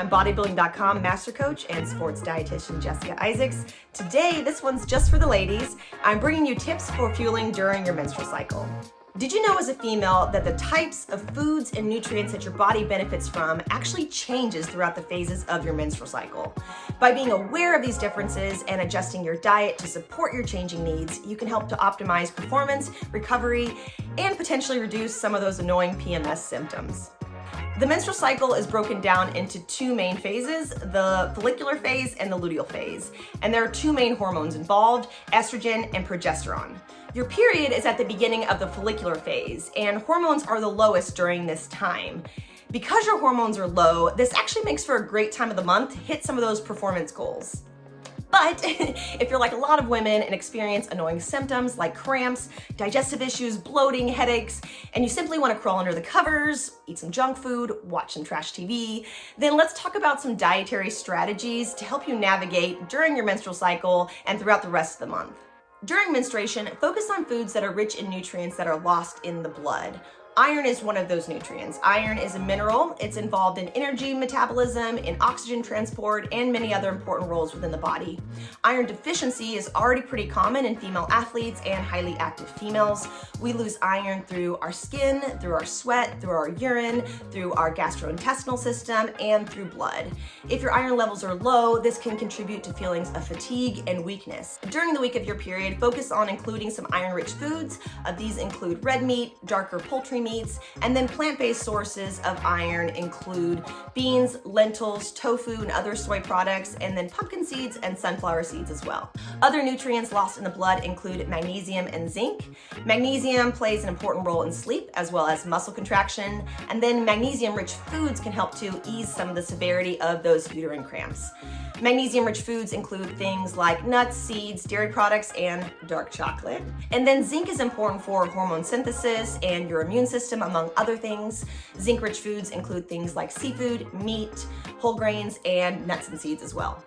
I'm Bodybuilding.com master coach and sports dietitian Jessica Isaacs. Today, this one's just for the ladies. I'm bringing you tips for fueling during your menstrual cycle. Did you know as a female that the types of foods and nutrients that your body benefits from actually changes throughout the phases of your menstrual cycle? By being aware of these differences and adjusting your diet to support your changing needs, you can help to optimize performance, recovery, and potentially reduce some of those annoying PMS symptoms. The menstrual cycle is broken down into two main phases, the follicular phase and the luteal phase. And there are two main hormones involved, estrogen and progesterone. Your period is at the beginning of the follicular phase, and hormones are the lowest during this time. Because your hormones are low, this actually makes for a great time of the month to hit some of those performance goals. But if you're like a lot of women and experience annoying symptoms like cramps, digestive issues, bloating, headaches, and you simply want to crawl under the covers, eat some junk food, watch some trash TV, then let's talk about some dietary strategies to help you navigate during your menstrual cycle and throughout the rest of the month. During menstruation, focus on foods that are rich in nutrients that are lost in the blood. Iron is one of those nutrients. Iron is a mineral. It's involved in energy metabolism, in oxygen transport, and many other important roles within the body. Iron deficiency is already pretty common in female athletes and highly active females. We lose iron through our skin, through our sweat, through our urine, through our gastrointestinal system, and through blood. If your iron levels are low, this can contribute to feelings of fatigue and weakness. During the week of your period, focus on including some iron-rich foods. These include red meat, darker poultry meats, and then plant-based sources of iron include beans, lentils, tofu, and other soy products, and then pumpkin seeds and sunflower seeds as well. Other nutrients lost in the blood include magnesium and zinc. Magnesium plays an important role in sleep as well as muscle contraction, and then magnesium-rich foods can help to ease some of the severity of those uterine cramps. Magnesium-rich foods include things like nuts, seeds, dairy products, and dark chocolate. And then zinc is important for hormone synthesis and your immune system, among other things. Zinc-rich foods include things like seafood, meat, whole grains, and nuts and seeds as well.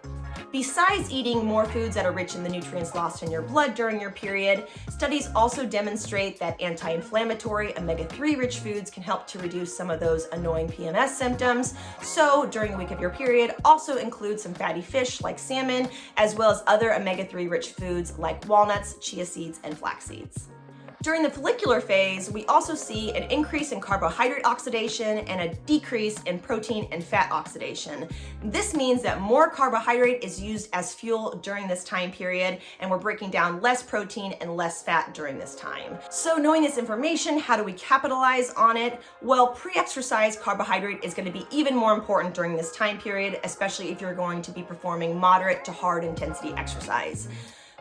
Besides eating more foods that are rich in the nutrients lost in your blood during your period, studies also demonstrate that anti-inflammatory omega-3 rich foods can help to reduce some of those annoying PMS symptoms. So during the week of your period, also include some fatty fish like salmon, as well as other omega-3 rich foods like walnuts, chia seeds, and flax seeds. During the follicular phase, we also see an increase in carbohydrate oxidation and a decrease in protein and fat oxidation. This means that more carbohydrate is used as fuel during this time period, and we're breaking down less protein and less fat during this time. So knowing this information, how do we capitalize on it? Well, pre-exercise carbohydrate is going to be even more important during this time period, especially if you're going to be performing moderate to hard intensity exercise.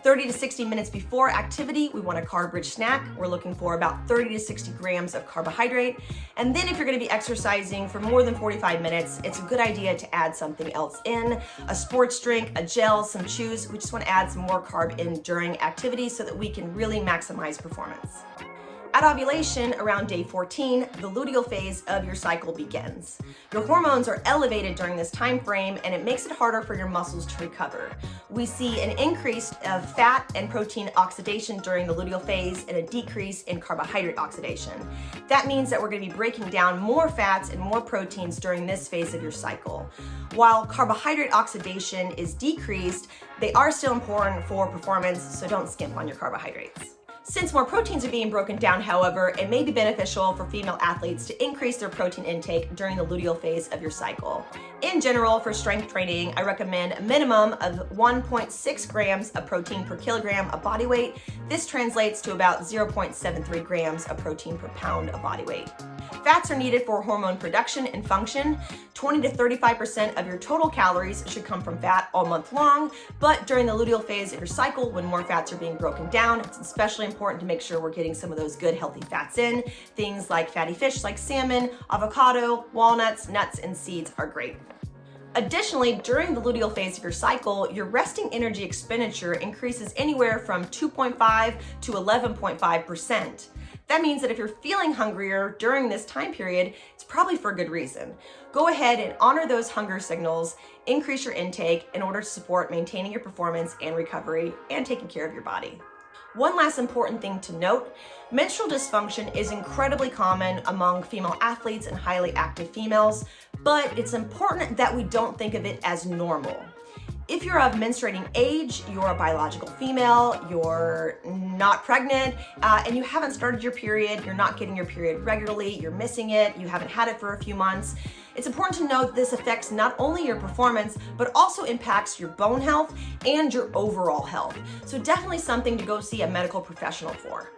30 to 60 minutes before activity, we want a carb-rich snack. We're looking for about 30 to 60 grams of carbohydrate. And then if you're gonna be exercising for more than 45 minutes, it's a good idea to add something else in, a sports drink, a gel, some chews. We just wanna add some more carb in during activity so that we can really maximize performance. At ovulation, around day 14, the luteal phase of your cycle begins. Your hormones are elevated during this time frame, and it makes it harder for your muscles to recover. We see an increase of fat and protein oxidation during the luteal phase and a decrease in carbohydrate oxidation. That means that we're going to be breaking down more fats and more proteins during this phase of your cycle. While carbohydrate oxidation is decreased, they are still important for performance, so don't skimp on your carbohydrates. Since more proteins are being broken down, however, it may be beneficial for female athletes to increase their protein intake during the luteal phase of your cycle. In general, for strength training, I recommend a minimum of 1.6 grams of protein per kilogram of body weight. This translates to about 0.73 grams of protein per pound of body weight. Fats are needed for hormone production and function. 20 to 35% of your total calories should come from fat all month long, but during the luteal phase of your cycle, when more fats are being broken down, it's especially important to make sure we're getting some of those good healthy fats in. Things like fatty fish like salmon, avocado, walnuts, nuts, and seeds are great. Additionally, during the luteal phase of your cycle, your resting energy expenditure increases anywhere from 2.5 to 11.5%. That means that if you're feeling hungrier during this time period, it's probably for a good reason. Go ahead and honor those hunger signals, increase your intake in order to support maintaining your performance and recovery and taking care of your body. One last important thing to note, menstrual dysfunction is incredibly common among female athletes and highly active females. but it's important that we don't think of it as normal. If you're of menstruating age, you're a biological female, you're not pregnant, and you haven't started your period, you're not getting your period regularly, you're missing it, you haven't had it for a few months, it's important to note this affects not only your performance, but also impacts your bone health and your overall health. So definitely something to go see a medical professional for.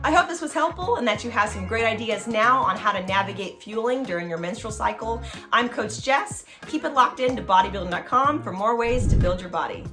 I hope this was helpful and that you have some great ideas now on how to navigate fueling during your menstrual cycle. I'm Coach Jess. Keep it locked in to Bodybuilding.com for more ways to build your body.